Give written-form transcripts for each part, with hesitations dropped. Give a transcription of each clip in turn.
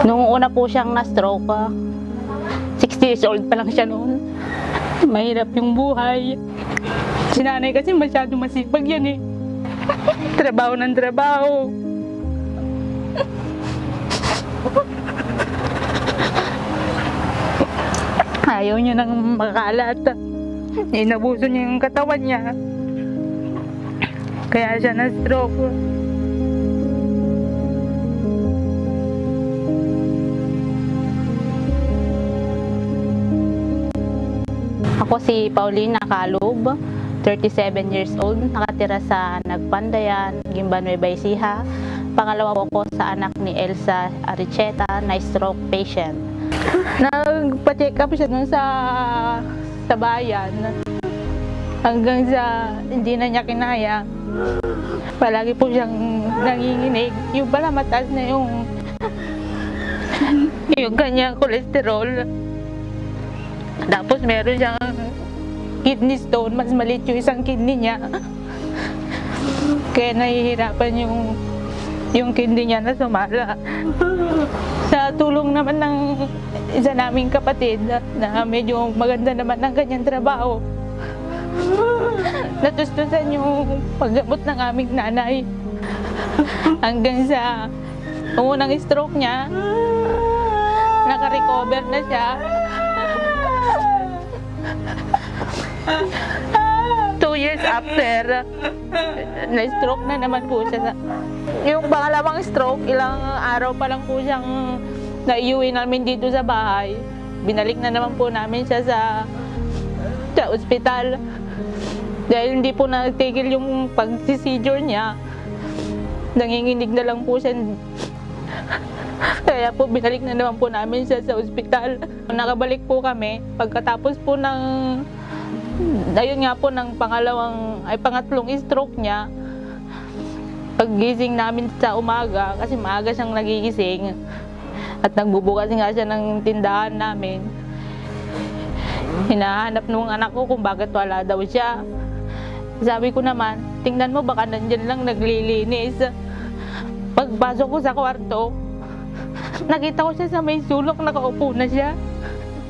Nung una po siyang na-stroke, 60 years old pa lang siya noon. Mahirap yung buhay. Si nanay kasi masyado masipag yan eh. Trabaho ng trabaho. Ayaw niya nang makalat. Inabuso niya yung katawan niya. Kaya siya na-stroke. Ako si Paulina Calub, 37 years old, nakatira sa Nagpandayan, Gimba, Nueva Ecija. Pangalawa po ko sa anak ni Elsa Aricheta na stroke patient. Nagpa-check up siya dun sa bayan hanggang sa hindi na niya kinaya. Palagi po siyang nanginginig. Yung pala mataas na yung kanyang kolesterol. Tapos meron siyang kidney stone, mas maliit yung isang kidney niya. Kaya nahihirapan yung kidney niya na sumala. Sa tulong naman ng isa naming kapatid na medyo maganda naman ang kanyang trabaho, natustusan yung paggamot ng aming nanay. Hanggang sa unang stroke niya, naka-recover na siya. 2 years after, na-stroke na naman po siya. Yung pangalawang stroke, ilang araw pa lang po siyang naiuwi namin dito sa bahay. Binalik na naman po namin siya sa ospital. Dahil hindi po nagtigil yung pag-seizure niya. Nanginginig na lang po siya. Kaya po binalik na naman po namin siya sa ospital. Nakabalik po kami pagkatapos po ng ayun nga po ng pangatlong stroke niya. Paggising namin sa umaga, kasi maaga siyang nagigising at nagbubukas nga siya ng tindahan namin. Hinahanap nung anak ko kung bakit wala daw siya. Sabi ko naman, tingnan mo baka nandyan lang naglilinis. Pagpasok ko sa kwarto, nakita ko siya sa may sulok, nakaupo na siya.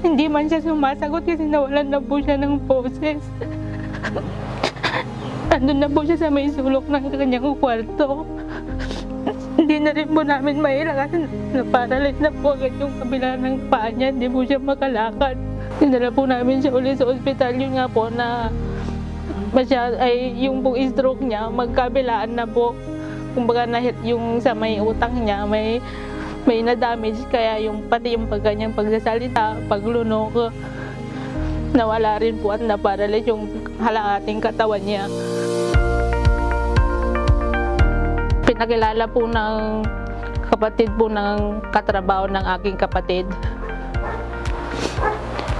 Hindi man siya sumasagot kasi nawalan na po siya ng boses. Andun na po siya sa may sulok ng kanyang kwarto. Hindi na rin po namin mahila kasi naparalyze na po agad yung kabila ng paa niya. Hindi po siya makalakad. Dinala po namin siya ulit sa ospital. Yun nga po na yung pong stroke niya, magkabilaan na po. Kumbaga yung sa may utang niya, may na-damage, kaya pati yung kanyang pagsasalita, paglunok, nawala rin po at naparalyze yung halahating katawan niya. Pinakilala po ng kapatid po ng katrabaho ng aking kapatid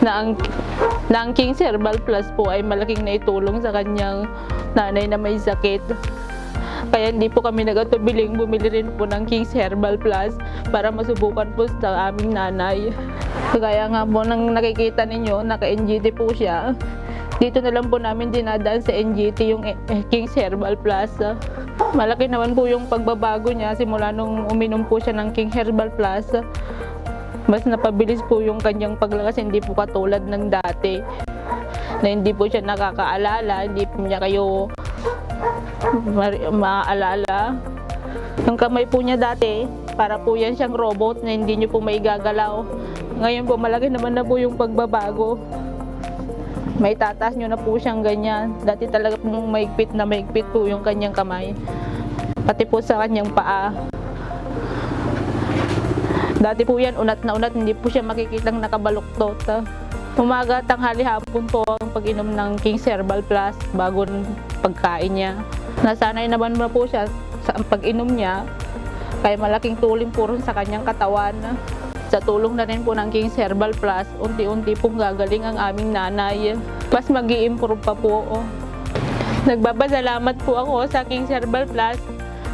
na ang King's Herbal Plus po ay malaking naitulong sa kanyang nanay na may sakit. Kaya hindi po kami nagatubiling bumili rin po ng King's Herbal Plus para masubukan po sa aming nanay. Kaya nga po nang nakikita ninyo, naka-NGT po siya. Dito na lang po namin dinadaan sa NGT yung King's Herbal Plus. Malaki naman po yung pagbabago niya simula nung uminom po siya ng King's Herbal Plus. Mas napabilis po yung kanyang paglakas, hindi po katulad ng dati. Na hindi po siya nakakaalala, hindi po niya kayo maaalala. Yung kamay po niya dati, para po yan siyang robot na hindi niyo po maigagalaw. Ngayon po malaki naman na po yung pagbabago. May tatas niyo na po siyang ganyan. Dati talaga pong maigpit na maigpit po yung kanyang kamay. Pati po sa kanyang paa. Dati po yan unat na unat, hindi po siya makikitang nakabaluktot. Umaga, tanghali, hapon po ang pag-inom ng King's Herbal Plus bago pagkain niya. Nasanay naman na po siya sa pag-inom niya, kaya malaking tulong po rin sa kanyang katawan. Sa tulong na rin po ng King's Herbal Plus, unti-unti pong gagaling ang aming nanay. Mas mag-i-improve pa po. Nagpapasalamat po ako sa King's Herbal Plus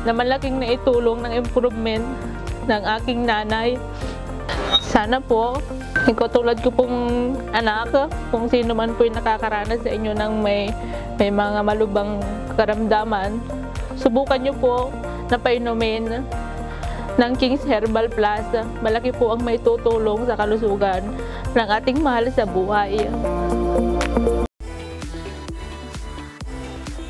na malaking naitulong ng improvement ng aking nanay. Sana po, katulad ko pong anak, kung sino man po yung nakakaranas sa inyo ng may mga malubang karamdaman, subukan nyo po na painumin ng King's Herbal Plus, malaki po ang may tutulong sa kalusugan ng ating mahal sa buhay.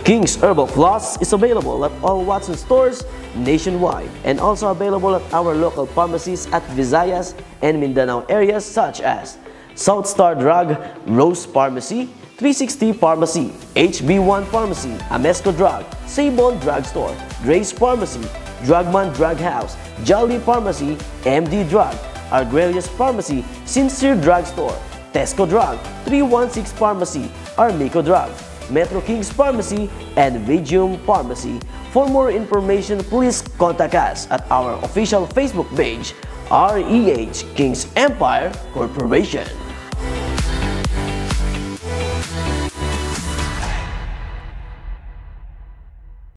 King's Herbal Plus is available at all Watson stores nationwide and also available at our local pharmacies at Visayas and Mindanao areas such as South Star Drug, Rose Pharmacy, 360 Pharmacy, HB1 Pharmacy, Amesco Drug, Sabon Drug Store, Grace Pharmacy, Drugman Drug House, Jolly Pharmacy, MD Drug, Argrelius Pharmacy, Sincere Drug Store, Tesco Drug, 316 Pharmacy, Armico Drug, Metro Kings Pharmacy, and Vigium Pharmacy. For more information, please contact us at our official Facebook page, REH Kings Empire Corporation.